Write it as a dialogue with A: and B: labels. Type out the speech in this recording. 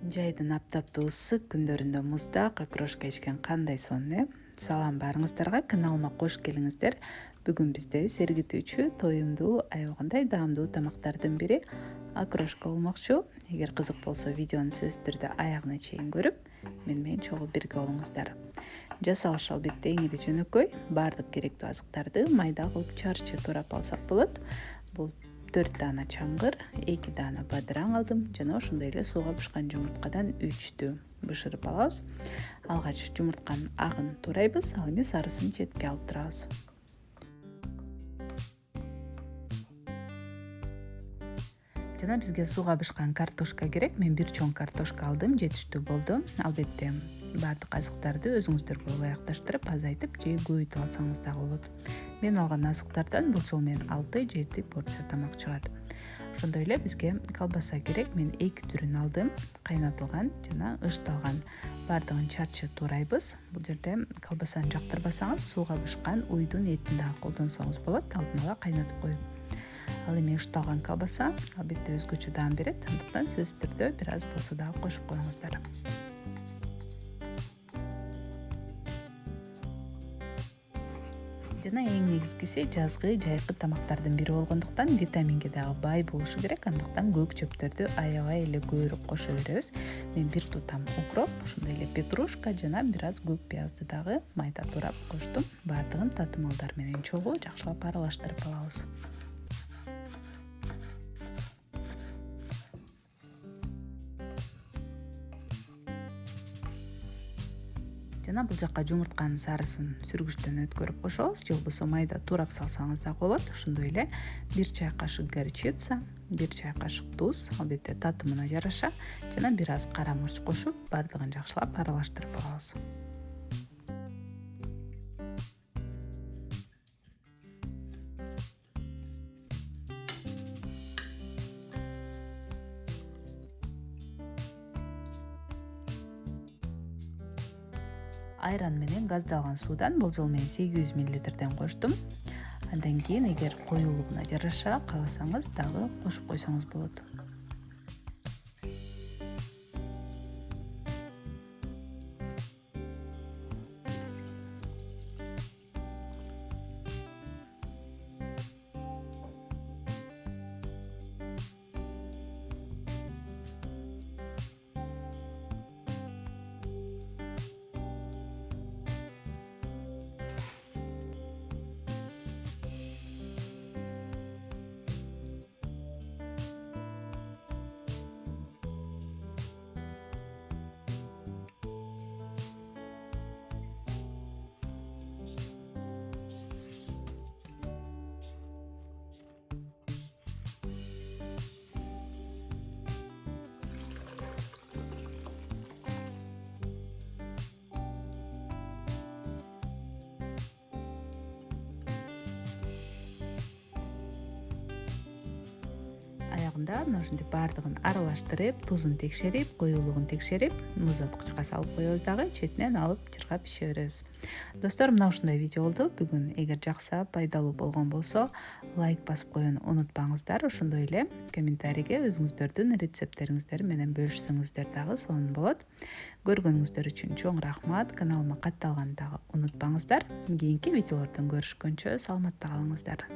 A: Жайдын аптаптуу ысык күндөрүндө муздак окрошка ичкен кандай сонун Салам баарыңыздарга, каналыма кош келиңиздер. Бүгүн бизде сергитүүчү, тоюмдуу, аябагандай даамдуу тамактардын бири окрошка болмокчу. Эгер кызык болсо видеону сөзсүз түрдө аягына чейин көрүп, мени менен чогуу бирге болуңуздар. Жасалышы албетте эң эле жөнөкөй. Баардык керектүү азыктарды майда кылып чарчы турап алсак болот. Бул 4 даана чаңгыр, 2 даана бадыраң алдым жана ошондой эле сууга бышкан жумурткадан 3тү бышырып алабыз. Алгач жумуртканын агын турайбыз, ал эми сарысын четке алып турабыз. Жана бизге сууга бышкан картошка керек. Мен бир чоң картошка алдым, жетиштүү болду. Албетте баардык азыктарды өзүңүздөргө ылайыкташтырып, азайтып же көбөйтүп алсаңыз дагы болот. Мен алган азыктардан бул жолу мен 6-7 порция тамак чыгат. Ошондой эле бизге колбаса керек. Мен 2 түрүн алдым, кайнатылган жана ычталган. Баардыгын чарчы турайбыз. Бул жерде колбасаны жактырбасаңыз, сууга бышкан уйдун этин дагы колдонсоңуз болот, алдын ала кайнатып коюп. Ал эми ычталган колбаса албетте өзгөчө даам берет, андыктан сөзсүз түрдө бир аз болсо дагы кошуп коюңуздар. Жана эң негизгиси жазгы жайкы тамактардын бири болгондуктан витаминге дагы бай болушу керек. Андыктан көк чөптөрдү аябай эле көбүрөөк кошо беребиз. Мен бир тутам укроп, ошондой эле петрушка жана бир аз көк пиязды дагы майда турап коштум. Баардыгын татымалдар менен чогуу жакшылап аралаштырып алабыз. Жана бул жакка жумуртканын сарысын сүргүчтөн өткөрүп кошобуз, же болбосо майда турап салсаңыз дагы болот. Ошондой эле 1 чай кашык горчица, 1 чай кашык туз, албетте татымына жараша, жана бир аз кара мурч кошуп, баардыгын жакшылап аралаштырып алабыз. Айран менен газдалган суудан бул жолу мен 800 мл коштум. Андан кийин эгер коюулугуна жараша кааласаңыз дагы кошуп койсоңуз болот. Аягында ошентип баардыгын аралаштырып, тузун текшерип, коюулугун текшерип, муздаткычка салып коебуз дагы, четинен алып чыргап ише беребиз. Достор, мына ушундай видео болду бүгүн. Эгер жакса, пайдалуу болгон болсо, лайк басып коюуну унутпаңыздар. Ошондой эле комментарийге өзүңүздөрдүн рецепттериңиздер менен бөлүшсөңүздөр дагы сонун болот. Көргөнүңүздөр үчүн чоң рахмат. Каналыма катталганды дагы унутпаңыздар. Кийинки видеолордон көрүшкөнчө саламатта калыңыздар.